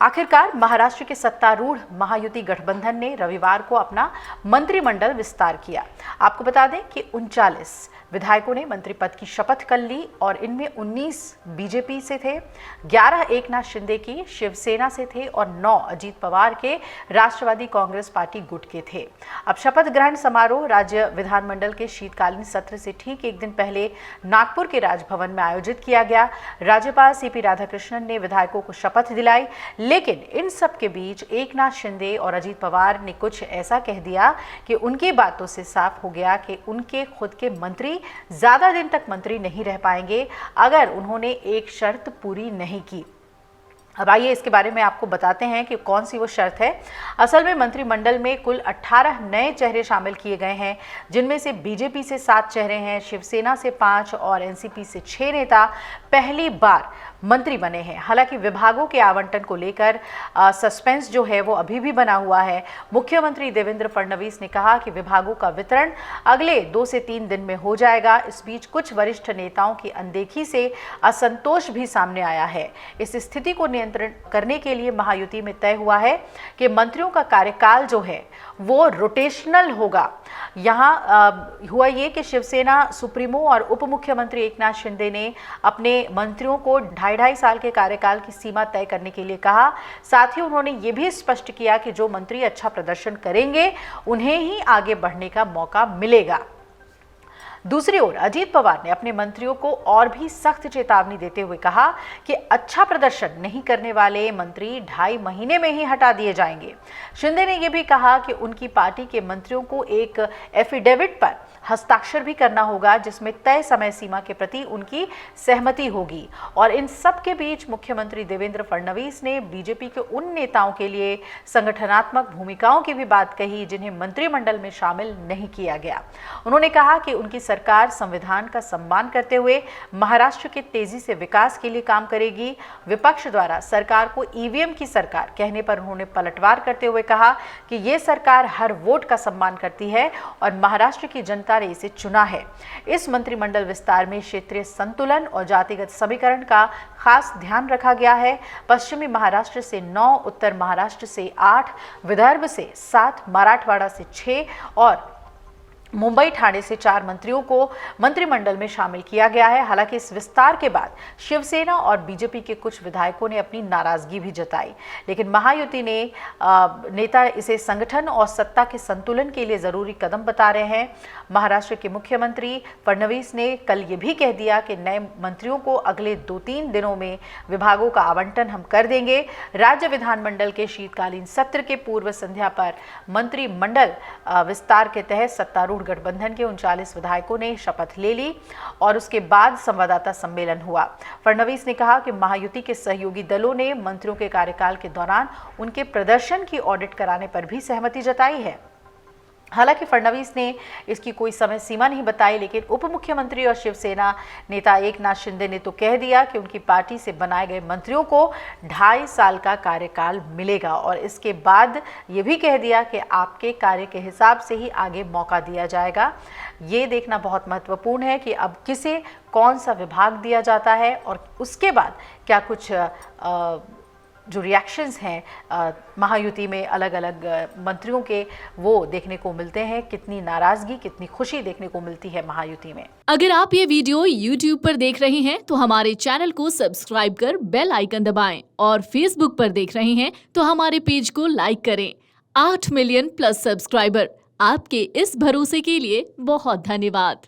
आखिरकार महाराष्ट्र के सत्तारूढ़ महायुति गठबंधन ने रविवार को अपना मंत्रिमंडल विस्तार किया। आपको बता दें कि 39 विधायकों ने मंत्री पद की शपथ कर ली और इनमें 19 बीजेपी से थे, 11 एकनाथ शिंदे की शिवसेना से थे और 9 अजीत पवार के राष्ट्रवादी कांग्रेस पार्टी गुट के थे। अब शपथ ग्रहण समारोह राज्य विधानमंडल के शीतकालीन सत्र से ठीक एक दिन पहले नागपुर के राजभवन में आयोजित किया गया। राज्यपाल सीपी राधाकृष्णन ने विधायकों को शपथ दिलाई, लेकिन इन सब के बीच एकनाथ शिंदे और अजीत पवार ने कुछ ऐसा कह दिया कि उनकी बातों से साफ हो गया कि उनके खुद के मंत्री ज्यादा दिन तक मंत्री नहीं रह पाएंगे अगर उन्होंने एक शर्त पूरी नहीं की। अब आइए इसके बारे में आपको बताते हैं कि कौन सी वो शर्त है। असल में मंत्रिमंडल में कुल 18 नए चेहरे शामिल किए गए हैं, जिनमें से बीजेपी से 7 चेहरे हैं, शिवसेना से 5 और एनसीपी से 6 नेता पहली बार मंत्री बने हैं। हालांकि विभागों के आवंटन को लेकर सस्पेंस जो है वो अभी भी बना हुआ है। मुख्यमंत्री देवेंद्र फडणवीस ने कहा कि विभागों का वितरण अगले 2 से 3 दिन में हो जाएगा। इस बीच कुछ वरिष्ठ नेताओं की अनदेखी से असंतोष भी सामने आया है। इस स्थिति को नियंत्रण करने के लिए महायुति में तय हुआ है कि मंत्रियों का कार्यकाल जो है वो रोटेशनल होगा। यहाँ हुआ ये कि शिवसेना सुप्रीमो और उप मुख्यमंत्री एकनाथ शिंदे ने अपने मंत्रियों को 2.5 साल के कार्यकाल की सीमा तय करने के लिए कहा। साथ ही उन्होंने ये भी स्पष्ट किया कि जो मंत्री अच्छा प्रदर्शन करेंगे उन्हें ही आगे बढ़ने का मौका मिलेगा। दूसरी ओर अजीत पवार ने अपने मंत्रियों को और भी सख्त चेतावनी देते हुए कहा कि अच्छा प्रदर्शन नहीं करने वाले मंत्री 2.5 महीने में ही हटा दिए जाएंगे। शिंदे ने यह भी कहा कि उनकी पार्टी के मंत्रियों को एक एफिडेविट पर हस्ताक्षर भी करना होगा जिसमें तय समय सीमा के प्रति उनकी सहमति होगी। और इन सब के बीच मुख्यमंत्री देवेंद्र फडणवीस ने बीजेपी के उन नेताओं के लिए संगठनात्मक भूमिकाओं की भी बात कही जिन्हें मंत्रिमंडल में शामिल नहीं किया गया। उन्होंने कहा कि उनकी सरकार संविधान का सम्मान करते हुए महाराष्ट्र के तेजी से विकास के लिए काम करेगी। विपक्ष द्वारा सरकार को ईवीएम की सरकार कहने पर उन्होंने पलटवार करते हुए कहा कि ये सरकार हर वोट का सम्मान करती है और महाराष्ट्र की जनता ने इसे चुना है। इस मंत्रिमंडल विस्तार में क्षेत्रीय संतुलन और जातिगत समीकरण का खास ध्यान रखा गया है। पश्चिमी महाराष्ट्र से 9, उत्तर महाराष्ट्र से 8, विदर्भ से 7, मराठवाड़ा से 6 और मुंबई ठाणे से 4 मंत्रियों को मंत्रिमंडल में शामिल किया गया है। हालांकि इस विस्तार के बाद शिवसेना और बीजेपी के कुछ विधायकों ने अपनी नाराजगी भी जताई, लेकिन महायुति ने नेता इसे संगठन और सत्ता के संतुलन के लिए जरूरी कदम बता रहे हैं। महाराष्ट्र के मुख्यमंत्री फडणवीस ने कल ये भी कह दिया कि नए मंत्रियों को अगले 2-3 दिनों में विभागों का आवंटन हम कर देंगे। राज्य विधानमंडल के शीतकालीन सत्र के पूर्व संध्या पर मंत्रिमंडल विस्तार के तहत सत्तारूढ़ गठबंधन के 39 विधायकों ने शपथ ले ली और उसके बाद संवाददाता सम्मेलन हुआ। फडणवीस ने कहा कि महायुति के सहयोगी दलों ने मंत्रियों के कार्यकाल के दौरान उनके प्रदर्शन की ऑडिट कराने पर भी सहमति जताई है। हालांकि फडणवीस ने इसकी कोई समय सीमा नहीं बताई, लेकिन उप मुख्यमंत्री और शिवसेना नेता एकनाथ शिंदे ने तो कह दिया कि उनकी पार्टी से बनाए गए मंत्रियों को 2.5 साल का कार्यकाल मिलेगा और इसके बाद ये भी कह दिया कि आपके कार्य के हिसाब से ही आगे मौका दिया जाएगा। ये देखना बहुत महत्वपूर्ण है कि अब किसे कौन सा विभाग दिया जाता है और उसके बाद क्या कुछ जो रिएक्शंस हैं महायुति में अलग अलग मंत्रियों के वो देखने को मिलते हैं। कितनी नाराजगी, कितनी खुशी देखने को मिलती है महायुति में। अगर आप ये वीडियो YouTube पर देख रहे हैं तो हमारे चैनल को सब्सक्राइब कर बेल आइकन दबाएं और Facebook पर देख रहे हैं तो हमारे पेज को लाइक करें। 8 मिलियन+ सब्सक्राइबर, आपके इस भरोसे के लिए बहुत धन्यवाद।